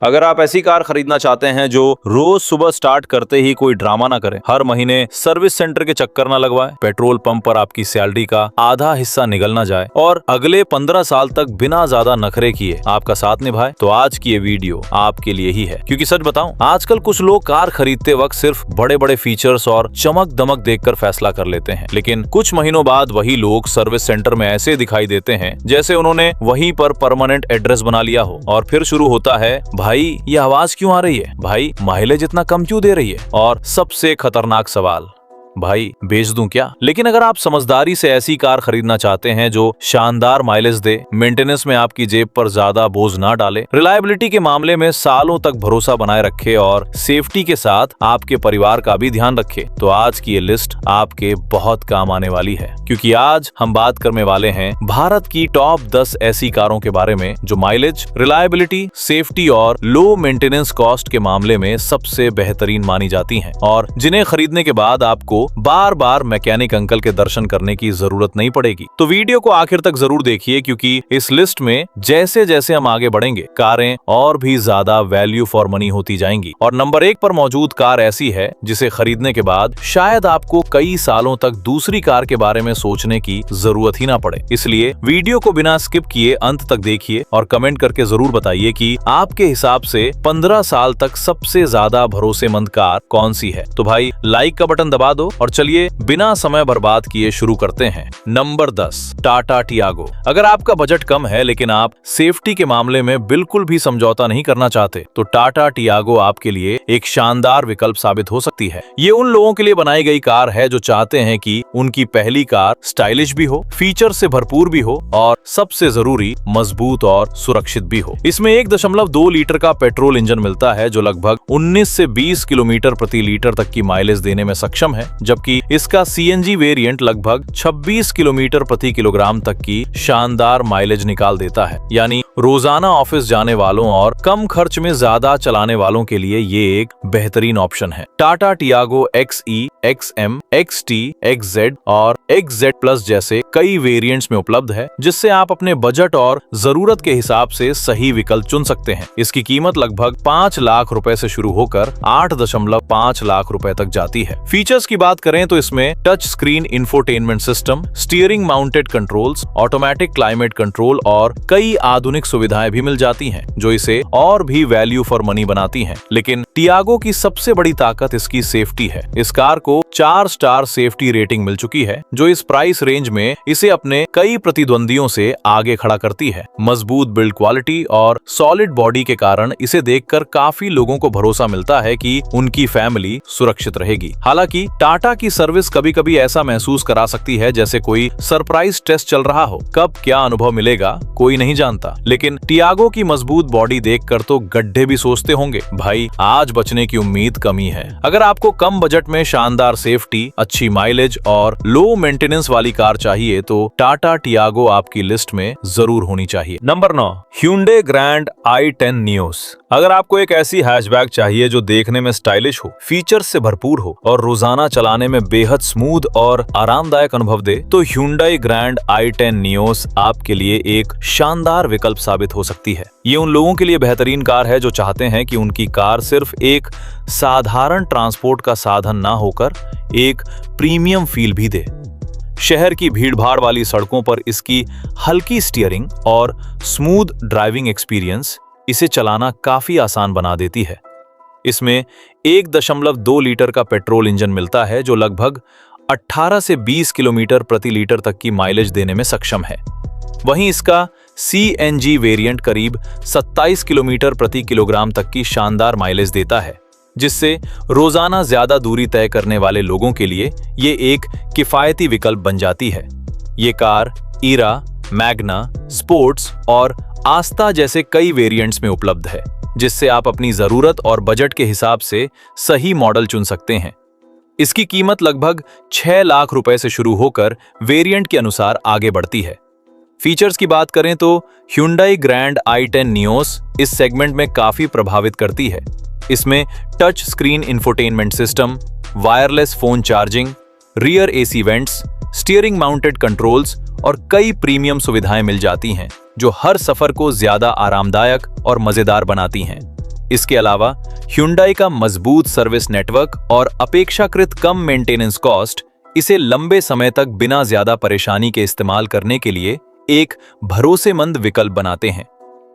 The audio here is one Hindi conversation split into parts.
अगर आप ऐसी कार खरीदना चाहते हैं जो रोज सुबह स्टार्ट करते ही कोई ड्रामा ना करे, हर महीने सर्विस सेंटर के चक्कर ना लगवाए, पेट्रोल पंप पर आपकी सैलरी का आधा हिस्सा निकल ना जाए और अगले 15 साल तक बिना ज्यादा नखरे किए आपका साथ निभाए, तो आज की ये वीडियो आपके लिए ही है। क्योंकि सच बताऊं, आजकल कुछ लोग कार खरीदते वक्त सिर्फ बड़े बड़े फीचर्स और चमक दमक देखकर फैसला कर लेते हैं, लेकिन कुछ महीनों बाद वही लोग सर्विस सेंटर में ऐसे दिखाई देते हैं जैसे उन्होंने वहीं पर परमानेंट एड्रेस बना लिया हो। और फिर शुरू होता है, भाई ये आवाज क्यों आ रही है, भाई माइलेज इतना कम क्यों दे रही है, और सबसे खतरनाक सवाल, भाई बेच दूं क्या। लेकिन अगर आप समझदारी से ऐसी कार खरीदना चाहते हैं जो शानदार माइलेज दे, मेंटेनेंस में आपकी जेब पर ज्यादा बोझ ना डाले, रिलायबिलिटी के मामले में सालों तक भरोसा बनाए रखे और सेफ्टी के साथ आपके परिवार का भी ध्यान रखे, तो आज की ये लिस्ट आपके बहुत काम आने वाली है। क्योंकि आज हम बात करने वाले हैं भारत की टॉप 10 ऐसी कारों के बारे में जो माइलेज, रिलायबिलिटी, सेफ्टी और लो मेंटेनेंस कॉस्ट के मामले में सबसे बेहतरीन मानी जाती हैं और जिन्हें खरीदने के बाद आपको बार बार मैकेनिक अंकल के दर्शन करने की जरूरत नहीं पड़ेगी। तो वीडियो को आखिर तक जरूर देखिए, क्योंकि इस लिस्ट में जैसे जैसे हम आगे बढ़ेंगे, कारें और भी ज्यादा वैल्यू फॉर मनी होती जाएंगी। और नंबर 1 पर मौजूद कार ऐसी है जिसे खरीदने के बाद शायद आपको कई सालों तक दूसरी कार के बारे में सोचने की जरूरत ही ना पड़े। इसलिए वीडियो को बिना स्किप किए अंत तक देखिए और कमेंट करके जरूर बताइए कि आपके हिसाब से 15 साल तक सबसे ज्यादा भरोसेमंद कार कौन सी है। तो भाई लाइक का बटन दबा दो और चलिए बिना समय बर्बाद किए शुरू करते हैं। Number 10, Tata Tiago. अगर आपका बजट कम है लेकिन आप सेफ्टी के मामले में बिल्कुल भी समझौता नहीं करना चाहते, तो टाटा टियागो आपके लिए एक शानदार विकल्प साबित हो सकती है। ये उन लोगों के लिए बनाई गई कार है जो चाहते हैं कि उनकी पहली कार स्टाइलिश भी हो, फीचर से भरपूर भी हो और सबसे जरूरी मजबूत और सुरक्षित भी हो। इसमें 1.2 लीटर का पेट्रोल इंजन मिलता है जो लगभग 19 से 20 किलोमीटर प्रति लीटर तक की माइलेज देने में सक्षम है, जबकि इसका सीएनजी वेरिएंट लगभग 26 किलोमीटर प्रति किलोग्राम तक की शानदार माइलेज निकाल देता है। यानी रोजाना ऑफिस जाने वालों और कम खर्च में ज्यादा चलाने वालों के लिए ये एक बेहतरीन ऑप्शन है। Tata Tiago XE, XM, XT, XZ और XZ प्लस जैसे कई वेरिएंट्स में उपलब्ध है, जिससे आप अपने बजट और जरूरत के हिसाब से सही विकल्प चुन सकते हैं। इसकी कीमत लगभग 5 लाख रुपए से शुरू होकर 8.5 लाख रुपए तक जाती है। फीचर्स की बात करें तो इसमें touch screen infotainment system, steering mounted controls, automatic climate control और कई आधुनिक सुविधाएं भी मिल जाती हैं, जो इसे और भी वैल्यू फॉर मनी बनाती हैं। लेकिन टियागो की सबसे बड़ी ताकत इसकी सेफ्टी है। इस कार को 4 स्टार सेफ्टी रेटिंग मिल चुकी है, जो इस प्राइस रेंज में इसे अपने कई प्रतिद्वंदियों से आगे खड़ा करती है। मजबूत बिल्ड क्वालिटी और सॉलिड बॉडी के कारण इसे देखकर काफी लोगों को भरोसा मिलता है कि उनकी फैमिली सुरक्षित रहेगी। हालांकि टाटा की सर्विस कभी कभी ऐसा महसूस करा सकती है जैसे कोई सरप्राइज टेस्ट चल रहा हो। कब क्या अनुभव मिलेगा कोई नहीं जानता, लेकिन टियागो की मजबूत बॉडी देखकर तो गड्ढे भी सोचते होंगे, भाई आज बचने की उम्मीद कम ही है। अगर आपको कम बजट में शानदार सेफ्टी, अच्छी माइलेज और लो मेंटेनेंस वाली कार चाहिए तो टाटा टियागो आपकी लिस्ट में जरूर होनी चाहिए। Number 9, Hyundai Grand i10 Nios। अगर आपको एक ऐसी हैचबैक चाहिए जो देखने में स्टाइलिश हो, फीचर से भरपूर हो और रोजाना चलाने में बेहद स्मूथ और आरामदायक अनुभव दे, तो Hyundai Grand i10 Nios आपके लिए एक शानदार विकल्प साबित हो सकती है। ये उन लोगों के लिए बेहतरीन कार है जो चाहते हैं कि उनकी कार सिर्फ एक साधारण ट्रांसपोर्ट का साधन ना होकर एक प्रीमियम फील भी दे। शहर की भीड़भाड़ वाली सड़कों पर इसकी हल्की स्टीयरिंग और स्मूथ ड्राइविंग एक्सपीरियंस इसे चलाना काफी आसान बना देती है। इसमें 1.2 लीटर का पेट्रोल इंजन मिलता है जो लगभग 18 से 20 किलोमीटर प्रति लीटर तक की माइलेज देने में सक्षम है। वहीं इसका सीएनजी वेरिएंट करीब 27 किलोमीटर प्रति किलोग्राम तक की शानदार माइलेज देता है, जिससे रोजाना ज्यादा दूरी तय करने वाले लोगों के लिए ये एक किफायती विकल्प बन जाती है। ये कार ईरा, मैग्ना, स्पोर्ट्स और आस्था जैसे कई वेरिएंट्स में उपलब्ध है, जिससे आप अपनी जरूरत और बजट के हिसाब से सही मॉडल चुन सकते हैं। इसकी कीमत लगभग 6 लाख रुपए से शुरू होकर वेरिएंट के अनुसार आगे बढ़ती है। फीचर्स की बात करें तो Hyundai Grand i10 Nios इस सेगमेंट में काफी प्रभावित करती है। इसमें touch screen infotainment system, wireless phone charging, rear AC vents, steering mounted controls और कई प्रीमियम सुविधाएं मिल जाती हैं, जो हर सफर को ज्यादा आरामदायक और मजेदार बनाती हैं। इसके अलावा Hyundai का मजबूत सर्विस नेटवर्क और अपेक्षाकृत कम मेंटेनेंस कॉस्ट इसे लंबे समय तक बिना ज्यादा परेशानी के इस्तेमाल करने के लिए एक भरोसेमंद विकल्प बनाते हैं।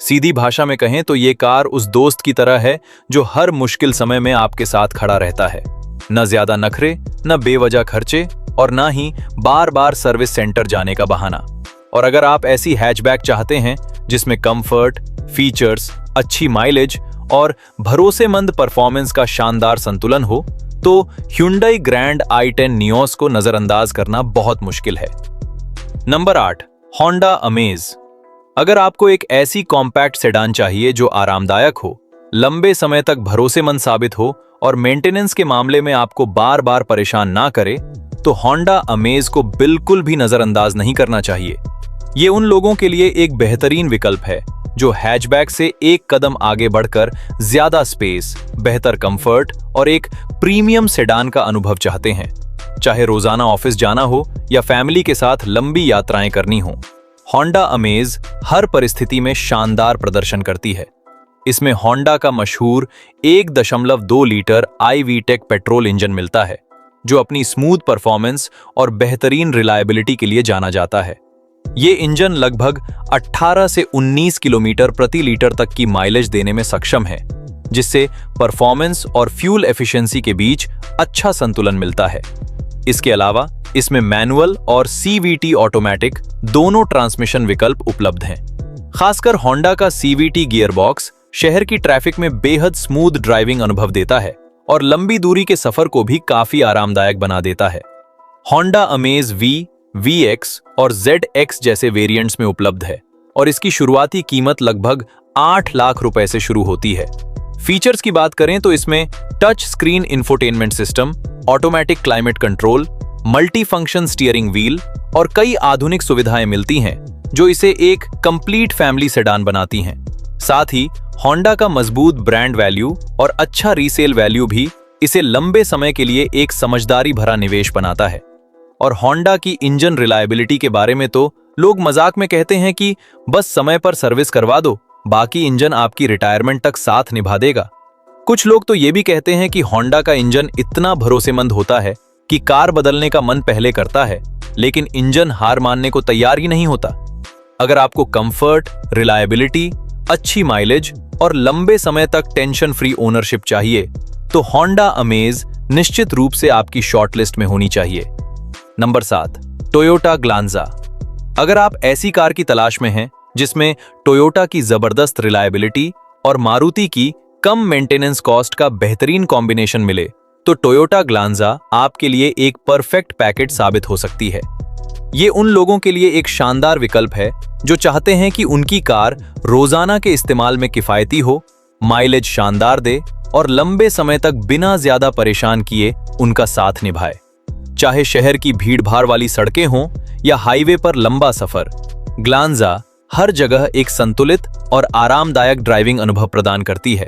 सीधी भाषा में कहें तो ये कार उस दोस्त की तरह है जो हर मुश्किल समय में आपके साथ खड़ा रहता है। न ज्यादा नखरे, न बेवजह खर्चे और न ही बार बार सर्विस सेंटर जाने का बहाना। और अगर आप ऐसी हैचबैक चाहते हैं जिसमें कंफर्ट, फीचर्स, अच्छी माइलेज और भरोसेमंद परफॉर्मेंस का शानदार संतुलन हो, तो Hyundai ग्रैंड i10 नियोस को नजरअंदाज करना बहुत मुश्किल है। Number 8, Honda Amaze। अगर आपको एक ऐसी कॉम्पैक्ट सेडान चाहिए जो आरामदायक हो, लंबे समय तक भरोसेमंद साबित हो और मेंटेनेंस के मामले में आपको बार बार परेशान ना करे, तो Honda Amaze को बिल्कुल भी नजरअंदाज नहीं करना चाहिए। ये उन लोगों के लिए एक बेहतरीन विकल्प है जो हैचबैक से एक कदम आगे बढ़कर ज्यादा स्पेस, बेहतर कंफर्ट और एक प्रीमियम सेडान का अनुभव चाहते हैं। चाहे रोजाना ऑफिस जाना हो या फैमिली के साथ लंबी यात्राएं करनी हो, Honda Amaze हर परिस्थिति में शानदार प्रदर्शन करती है। इसमें Honda का मशहूर 1.2 लीटर iVTEC पेट्रोल इंजन मिलता है, जो अपनी स्मूथ परफॉर्मेंस और बेहतरीन रिलायबिलिटी के लिए जाना जाता है। ये इंजन लगभग 18 से 19 किलोमीटर प्रति लीटर तक की माइलेज देने में सक्षम है, जिससे परफॉर्मेंस और फ्यूल एफिशिएंसी के बीच अच्छा संतुलन मिलता है। इसके अलावा इसमें मैनुअल और CVT ऑटोमेटिक दोनों ट्रांसमिशन विकल्प उपलब्ध हैं। खासकर Honda का CVT गियरबॉक्स शहर की ट्रैफिक में बेहद स्मूथ ड्राइविंग अनुभव देता है और लंबी दूरी के सफर को भी काफी आरामदायक बना देता है। Honda Amaze V, VX और ZX जैसे वेरिएंट्स में उपलब्ध है और इसकी शुरुआती कीमत लगभग 8 लाख रुपए से शुरू होती है। फीचर्स की बात करें तो इसमें touch screen infotainment system, automatic climate control, multi function steering wheel और कई आधुनिक सुविधाएं मिलती हैं जो इसे एक कंप्लीट फैमिली सेडान बनाती हैं। साथ ही Honda का मजबूत ब्रांड वैल्यू और अच्छा रीसेल वैल्यू भी इसे लंबे समय के लिए एक समझदारी भरा निवेश बनाता है। और Honda की इंजन रिलायबिलिटी के बारे में तो लोग मजाक में कहते हैं कि बस समय पर सर्विस करवा दो, बाकी इंजन आपकी रिटायरमेंट तक साथ निभा देगा। कुछ लोग तो ये भी कहते हैं कि Honda का इंजन इतना भरोसेमंद होता है कि कार बदलने का मन पहले करता है, लेकिन इंजन हार मानने को तैयार ही नहीं होता। अगर आपको कंफर्ट, रिलायबिलिटी, अच्छी माइलेज और लंबे समय तक टेंशन फ्री ओनरशिप चाहिए, तो Honda Amaze निश्चित रूप से आपकी शॉर्टलिस्ट में होनी चाहिए। Number 7, Toyota Glanza। अगर आप ऐसी कार की तलाश में हैं जिसमें टोयोटा की जबरदस्त रिलायबिलिटी और मारुति की कम मेंटेनेंस कॉस्ट का बेहतरीन कॉम्बिनेशन मिले, तो Toyota Glanza आपके लिए एक परफेक्ट पैकेज साबित हो सकती है। ये उन लोगों के लिए एक शानदार विकल्प है जो चाहते हैं कि उनकी कार रोजाना के इस्तेमाल में किफायती हो, माइलेज शानदार दे और लंबे समय तक बिना ज्यादा परेशान किए उनका साथ निभाए। चाहे शहर की भीड़भाड़ वाली सड़कें हों या हाईवे पर लंबा सफर, Glanza हर जगह एक संतुलित और आरामदायक ड्राइविंग अनुभव प्रदान करती है।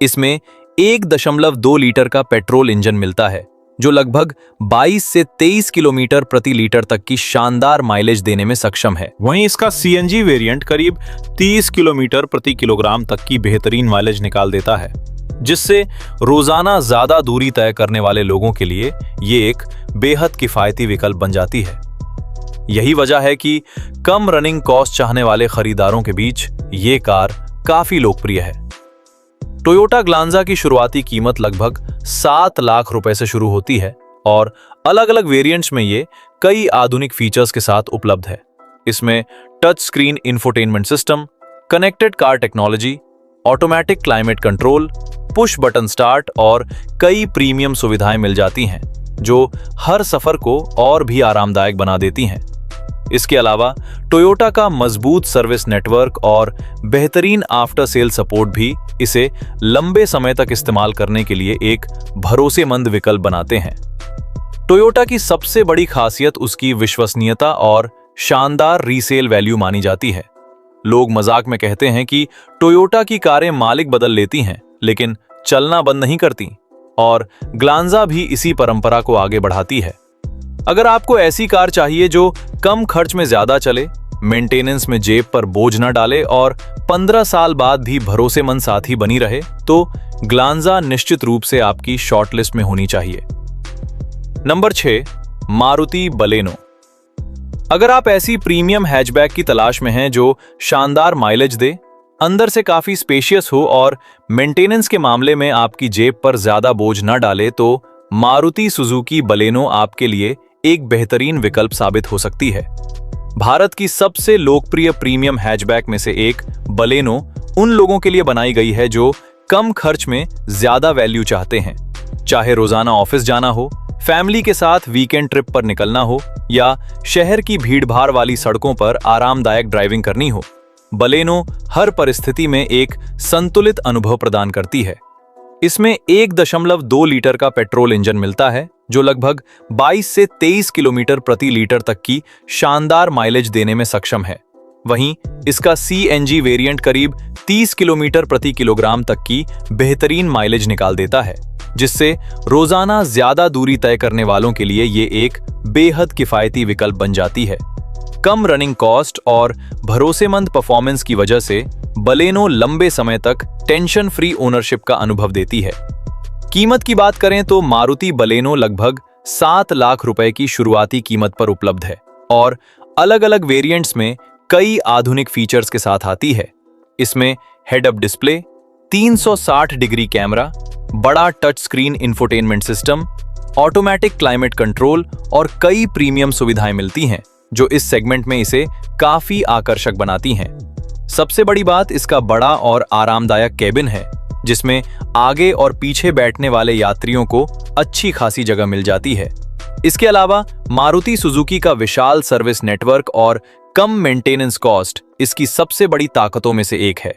इसमें 1.2 लीटर का पेट्रोल इंजन मिलता है जो लगभग 22 से 23 किलोमीटर प्रति लीटर तक की शानदार माइलेज देने में सक्षम है। वहीं इसका CNG वेरिएंट करीब 30 किलोमीटर प्रति किलोग्राम तक की बेहतरीन माइलेज निकाल देता है, जिससे रोजाना ज्यादा दूरी तय करने वाले लोगों के लिए ये एक बेहद किफायती विकल्प बन जाती है। यही वजह है कि कम रनिंग कॉस्ट चाहने वाले खरीदारों के बीच ये कार काफी लोकप्रिय है। Toyota Glanza की शुरुआती कीमत लगभग 7 लाख रुपए से शुरू होती है और अलग अलग वेरिएंट्स में ये कई आधुनिक फीचर्स के साथ उपलब्ध है। इसमें touch screen infotainment system, connected car technology, automatic climate control, push button start और कई प्रीमियम सुविधाएं मिल जाती हैं जो हर सफर को और भी आरामदायक बना देती हैं। इसके अलावा टोयोटा का मजबूत सर्विस नेटवर्क और बेहतरीन आफ्टर सेल सपोर्ट भी इसे लंबे समय तक इस्तेमाल करने के लिए एक भरोसेमंद विकल्प बनाते हैं। टोयोटा की सबसे बड़ी खासियत उसकी विश्वसनीयता और शानदार रीसेल वैल्यू मानी जाती है। लोग मजाक में कहते हैं कि टोयोटा की कारें मालिक बदल लेती हैं, लेकिन चलना बंद नहीं करती, और ग्लांजा भी इसी परंपरा को आगे बढ़ाती है। अगर आपको ऐसी कार चाहिए जो कम खर्च में ज्यादा चले, मेंटेनेंस में जेब पर बोझ न डाले और 15 साल बाद भी भरोसेमंद साथी बनी रहे, तो ग्लांजा निश्चित रूप से आपकी शॉर्टलिस्ट में होनी चाहिए। Number 6, Maruti Baleno. अगर आप ऐसी प्रीमियम हैचबैक की तलाश में हैं जो शानदार माइलेज दे, अंदर से काफी स्पेशियस हो और मेंटेनेंस के मामले में आपकी जेब पर ज्यादा बोझ न डाले, तो मारुति सुजुकी बलेनो आपके लिए एक बेहतरीन विकल्प साबित हो सकती है। भारत की सबसे लोकप्रिय प्रीमियम हैचबैक में से एक बलेनो उन लोगों के लिए बनाई गई है जो कम खर्च में ज्यादा वैल्यू चाहते हैं। चाहे रोजाना ऑफिस जाना हो, फैमिली के साथ वीकेंड ट्रिप पर निकलना हो या शहर की भीड़भाड़ वाली सड़कों पर आरामदायक ड्राइविंग करनी हो, बलेनो हर परिस्थिति में एक संतुलित अनुभव प्रदान करती है। इसमें 1.2 लीटर का पेट्रोल इंजन मिलता है जो लगभग 22 से 23 किलोमीटर प्रति लीटर तक की शानदार माइलेज देने में सक्षम है। वहीं इसका सीएनजी वेरिएंट करीब 30 किलोमीटर प्रति किलोग्राम तक की बेहतरीन माइलेज निकाल देता है, जिससे रोजाना ज्यादा दूरी तय करने वालों के लिए ये एक बेहद किफायती विकल्प बन जाती है। कम रनिंग कॉस्ट और भरोसेमंद परफॉर्मेंस की वजह से बलेनो लंबे समय तक टेंशन फ्री ओनरशिप का अनुभव देती है। कीमत की बात करें तो मारुति बलेनो लगभग 7 लाख रुपए की शुरुआती कीमत पर उपलब्ध है और अलग अलग वेरिएंट्स में कई आधुनिक फीचर्स के साथ आती है। इसमें head up display, 360 degree camera, बड़ा touch screen infotainment system, automatic climate control और कई प्रीमियम सुविधाएं मिलती हैं जो इस सेगमेंट में इसे काफी आकर्षक बनाती हैं। सबसे बड़ी बात इसका बड़ा और आरामदायक केबिन है, जिसमें आगे और पीछे बैठने वाले यात्रियों को अच्छी खासी जगह मिल जाती है। इसके अलावा मारुति सुजुकी का विशाल सर्विस नेटवर्क और कम मेंटेनेंस कॉस्ट इसकी सबसे बड़ी ताकतों में से एक है।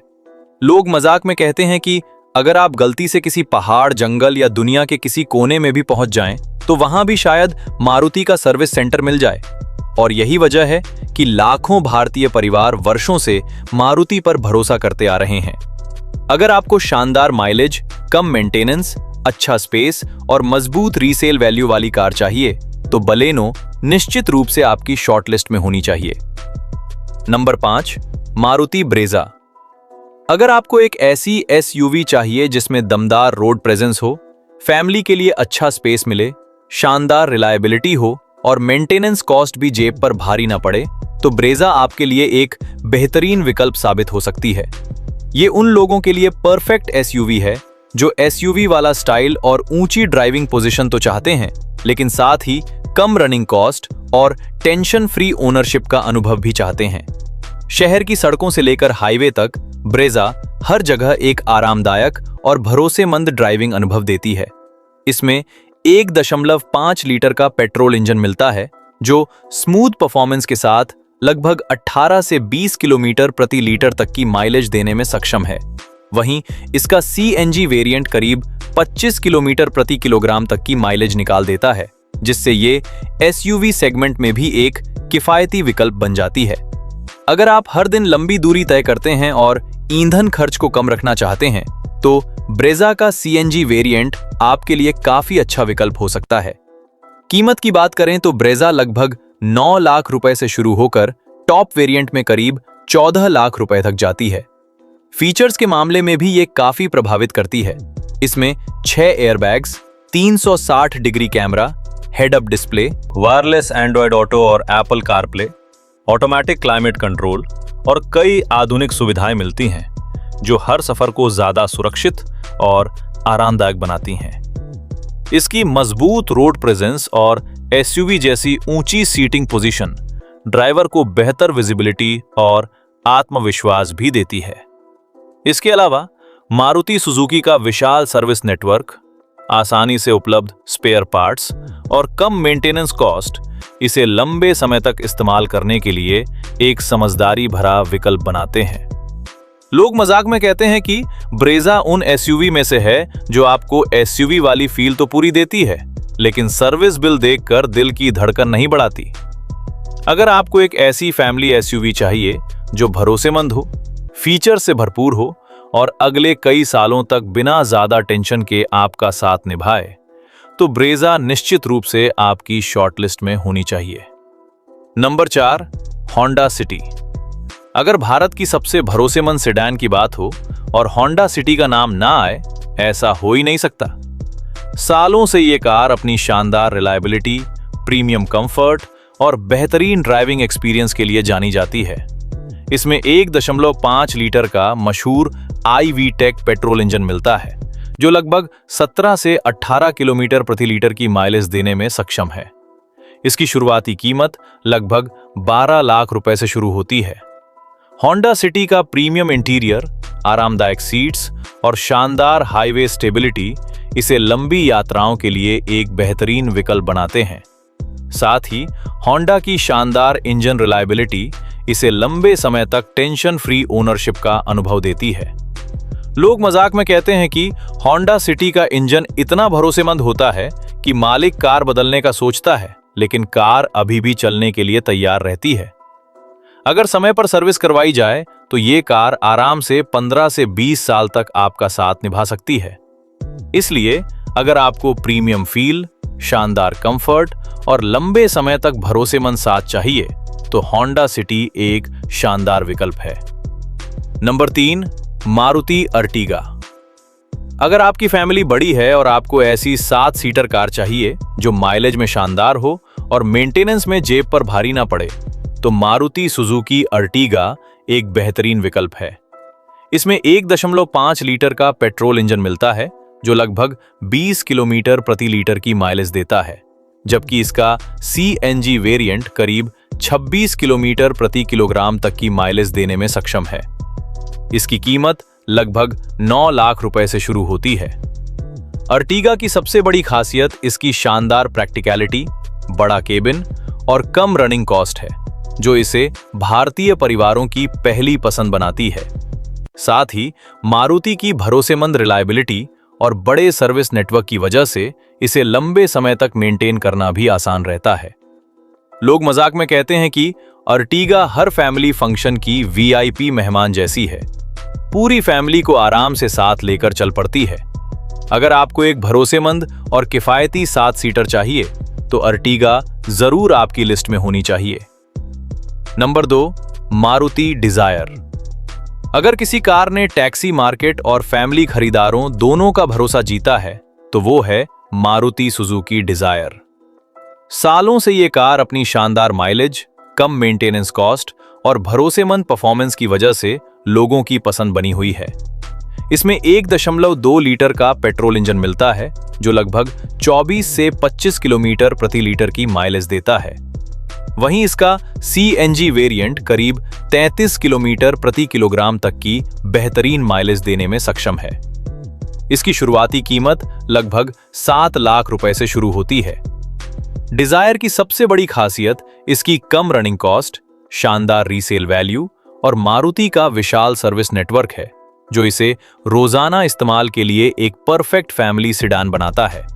लोग मजाक में कहते हैं कि अगर आप गलती से किसी पहाड़, जंगल या दुनिया के किसी कोने में भी पहुंच जाएं, तो वहां भी शायद मारुति का सर्विस सेंटर मिल जाए। और यही वजह है कि लाखों भारतीय परिवार वर्षों से मारुति पर भरोसा करते आ रहे हैं। अगर आपको शानदार माइलेज, कम मेंटेनेंस, अच्छा स्पेस और मजबूत रीसेल वैल्यू वाली कार चाहिए, तो बलेनो निश्चित रूप से आपकी शॉर्टलिस्ट में होनी चाहिए। Number 5, Maruti Brezza. अगर आपको एक ऐसी एसयूवी चाहिए जिसमें दमदार रोड प्रेजेंस हो, फैमिली के लिए अच्छा स्पेस मिले, शानदार रिलायबिलिटी हो और मेंटेनेंस कॉस्ट भी जेब पर भारी ना पड़े, तो ब्रेजा आपके लिए एक बेहतरीन विकल्प साबित हो सकती है। ये उन लोगों के लिए परफेक्ट एसयूवी है जो एसयूवी वाला स्टाइल और ऊंची ड्राइविंग पोजीशन तो चाहते हैं, लेकिन साथ ही कम रनिंग कॉस्ट और टेंशन फ्री ओनरशिप का अनुभव भी चाहते हैं। शहर की सड़कों से लेकर हाईवे तक ब्रेजा हर जगह एक आरामदायक और भरोसेमंद ड्राइविंग अनुभव देती है। इसमें 1.5 लीटर का पेट्रोल इंजन मिलता है जो स्मूथ परफॉर्मेंस के साथ लगभग 18 से 20 किलोमीटर प्रति लीटर तक की माइलेज देने में सक्षम है। वहीं इसका सीएनजी वेरिएंट करीब 25 किलोमीटर प्रति किलोग्राम तक की माइलेज निकाल देता है, जिससे ये एसयूवी सेगमेंट में भी एक किफायती विकल्प बन जाती है। अगर आप हर दिन लंबी दूरी तय करते हैं और ईंधन खर्च को कम रखना चाहते हैं, तो ब्रेजा का सीएनजी वेरिएंट आपके लिए काफी अच्छा विकल्प हो सकता है। कीमत की बात करें तो ब्रेजा लगभग 9 लाख रुपए से शुरू होकर टॉप वेरिएंट में करीब 14 लाख रुपए तक जाती है। फीचर्स के मामले में भी ये काफी प्रभावित करती है। इसमें 6 airbags, 360 degree camera, head up display, wireless Android auto और Apple CarPlay, automatic climate control और कई आधुनिक सुविधाएं मिलती हैं जो हर सफर को ज्यादा सुरक्षित और आरामदायक बनाती हैं। इसकी मजबूत रोड प्रेजेंस और एसयूवी जैसी ऊंची सीटिंग पोजीशन ड्राइवर को बेहतर विजिबिलिटी और आत्मविश्वास भी देती है। इसके अलावा मारुति सुजुकी का विशाल सर्विस नेटवर्क, आसानी से उपलब्ध स्पेयर पार्ट्स और कम मेंटेनेंस कॉस्ट इसे लंबे समय तक इस्तेमाल करने के लिए एक समझदारी भरा विकल्प बनाते हैं। लोग मजाक में कहते हैं कि ब्रेजा उन एसयूवी में से है जो आपको एसयूवी वाली फील तो पूरी देती है, लेकिन सर्विस बिल देखकर दिल की धड़कन नहीं बढ़ाती। अगर आपको एक ऐसी फैमिली एसयूवी चाहिए जो भरोसेमंद हो, फीचर से भरपूर हो और अगले कई सालों तक बिना ज्यादा टेंशन के आपका साथ निभाए, तो ब्रेजा निश्चित रूप से आपकी शॉर्टलिस्ट में होनी चाहिए। Number 4, Honda city. अगर भारत की सबसे भरोसेमंद सेडान की बात हो और होंडा सिटी का नाम ना आए, ऐसा हो ही नहीं सकता। सालों से ये कार अपनी शानदार रिलायबिलिटी, प्रीमियम कंफर्ट और बेहतरीन ड्राइविंग एक्सपीरियंस के लिए जानी जाती है। इसमें 1.5 लीटर का मशहूर iVTEC पेट्रोल इंजन मिलता है, जो लगभग 17 से 18 किलोमीटर प्रति लीटर की माइलेज देने में सक्षम है। इसकी शुरुआती कीमत लगभग 12 लाख रुपए से शुरू होती है। होंडा सिटी का प्रीमियम इंटीरियर, आरामदायक सीट्स और शानदार हाईवे स्टेबिलिटी इसे लंबी यात्राओं के लिए एक बेहतरीन विकल्प बनाते हैं। साथ ही होंडा की शानदार इंजन रिलायबिलिटी इसे लंबे समय तक टेंशन फ्री ओनरशिप का अनुभव देती है। लोग मजाक में कहते हैं कि होंडा सिटी का इंजन इतना भरोसेमंद होता है कि मालिक कार बदलने का सोचता है, लेकिन कार अभी भी चलने के लिए तैयार रहती है। अगर समय पर सर्विस करवाई जाए तो ये कार आराम से 15 से 20 साल तक आपका साथ निभा सकती है। इसलिए अगर आपको प्रीमियम फील, शानदार कंफर्ट और लंबे समय तक भरोसेमंद साथ चाहिए तो होंडा सिटी एक शानदार विकल्प है। Number 3, Maruti Ertiga. अगर आपकी फैमिली बड़ी है और आपको ऐसी 7 सीटर कार चाहिए जो माइलेज में शानदार हो और मेंटेनेंस में जेब पर भारी ना पड़े, तो मारुति सुजुकी अर्टिगा एक बेहतरीन विकल्प है। इसमें 1.5 लीटर का पेट्रोल इंजन मिलता है, जो लगभग 20 किलोमीटर प्रति लीटर की माइलेज देता है, जबकि इसका CNG वेरिएंट करीब 26 किलोमीटर प्रति किलोग्राम तक की माइलेज देने में सक्षम है। इसकी कीमत लगभग 9 लाख रुपए से शुरू होती है। अर्टिगा की सबसे बड़ी खासियत इसकी शानदार प्रैक्टिकलिटी, बड़ा केबिन और कम रनिंग कॉस्ट है, जो इसे भारतीय परिवारों की पहली पसंद बनाती है। साथ ही मारुति की भरोसेमंद रिलायबिलिटी और बड़े सर्विस नेटवर्क की वजह से इसे लंबे समय तक मेंटेन करना भी आसान रहता है। लोग मजाक में कहते हैं कि अर्टिगा हर फैमिली फंक्शन की VIP मेहमान जैसी है। पूरी फैमिली को आराम से साथ लेकर चल पड़ती है। अगर आपको एक भरोसेमंद और किफायती 7 सीटर चाहिए तो अर्टिगा जरूर आपकी लिस्ट में होनी चाहिए। Number 2, Maruti Dzire. अगर किसी कार ने टैक्सी मार्केट और फैमिली खरीदारों दोनों का भरोसा जीता है तो वो है मारुति सुजुकी डिजायर। सालों से ये कार अपनी शानदार माइलेज, कम मेंटेनेंस कॉस्ट और भरोसेमंद परफॉर्मेंस की वजह से लोगों की पसंद बनी हुई है। इसमें 1.2 लीटर का पेट्रोल इंजन मिलता है, जो लगभग 24 से 25 किलोमीटर प्रति लीटर की माइलेज देता है। वहीं इसका CNG वेरिएंट करीब 33 किलोमीटर प्रति किलोग्राम तक की बेहतरीन माइलेज देने में सक्षम है। इसकी शुरुआती कीमत लगभग 7 लाख रुपए से शुरू होती है। डिजायर की सबसे बड़ी खासियत इसकी कम रनिंग कॉस्ट, शानदार रीसेल वैल्यू और मारुति का विशाल सर्विस नेटवर्क है, जो इसे रोजाना इस्तेमाल के लिए एक परफेक्ट फैमिली सेडान बनाता है।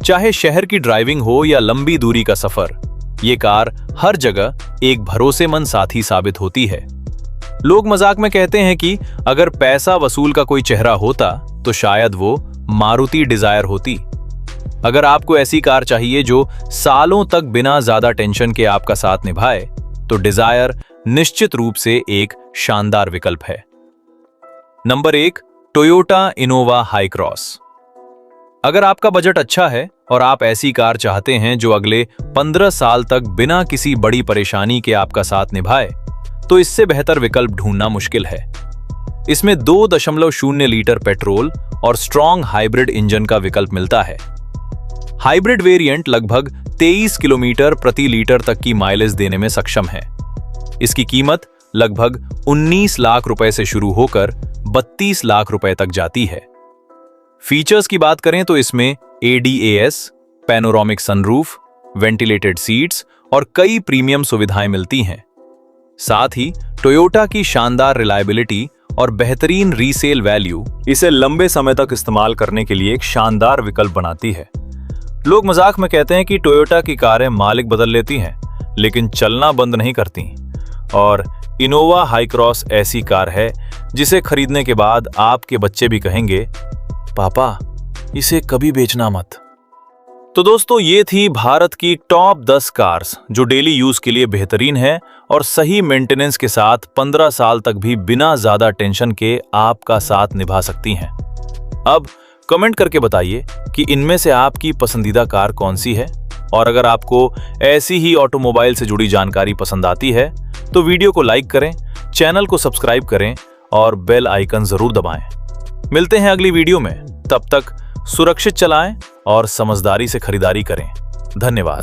चाहे शहर की ड्राइविंग हो या लंबी दूरी का सफर, ये कार हर जगह एक भरोसेमंद साथी साबित होती है। लोग मजाक में कहते हैं कि अगर पैसा वसूल का कोई चेहरा होता तो शायद वो मारुति डिजायर होती। अगर आपको ऐसी कार चाहिए जो सालों तक बिना ज्यादा टेंशन के आपका साथ निभाए, तो डिजायर निश्चित रूप से एक शानदार विकल्प है। Number 1, Toyota Innova high cross. अगर आपका बजट अच्छा है और आप ऐसी कार चाहते हैं जो अगले 15 साल तक बिना किसी बड़ी परेशानी के आपका साथ निभाए, तो इससे बेहतर विकल्प ढूंढना मुश्किल है। इसमें 2.0 लीटर पेट्रोल और स्ट्रॉन्ग हाइब्रिड इंजन का विकल्प मिलता है। हाइब्रिड वेरिएंट लगभग 23 किलोमीटर प्रति लीटर तक की माइलेज देने में सक्षम है। इसकी कीमत लगभग 19 लाख रुपए से शुरू होकर 32 लाख रुपए तक जाती है। फीचर्स की बात करें तो इसमें ADAS, panoramic sunroof, ventilated seats और कई प्रीमियम सुविधाएं मिलती हैं। साथ ही टोयोटा की शानदार रिलायबिलिटी और बेहतरीन रीसेल वैल्यू इसे लंबे समय तक इस्तेमाल करने के लिए एक शानदार विकल्प बनाती है। लोग मजाक में कहते हैं कि टोयोटा की कारें मालिक बदल लेती हैं, लेकिन चलना बंद नहीं करती। और इनोवा हाई क्रॉस ऐसी कार है जिसे खरीदने के बाद आपके बच्चे भी कहेंगे, पापा इसे कभी बेचना मत। तो दोस्तों ये थी भारत की टॉप 10 कार्स जो डेली यूज के लिए बेहतरीन है और सही मेंटेनेंस के साथ 15 साल तक भी बिना ज्यादा टेंशन के आपका साथ निभा सकती हैं। अब कमेंट करके बताइए कि इनमें से आपकी पसंदीदा कार कौन सी है, और अगर आपको ऐसी ही ऑटोमोबाइल से जुड़ी जानकारी पसंद आती है तो वीडियो को लाइक करें, चैनल को सब्सक्राइब करें और बेल आइकन जरूर दबाएं। मिलते हैं अगली वीडियो में, तब तक सुरक्षित चलाएं और समझदारी से खरीदारी करें। धन्यवाद।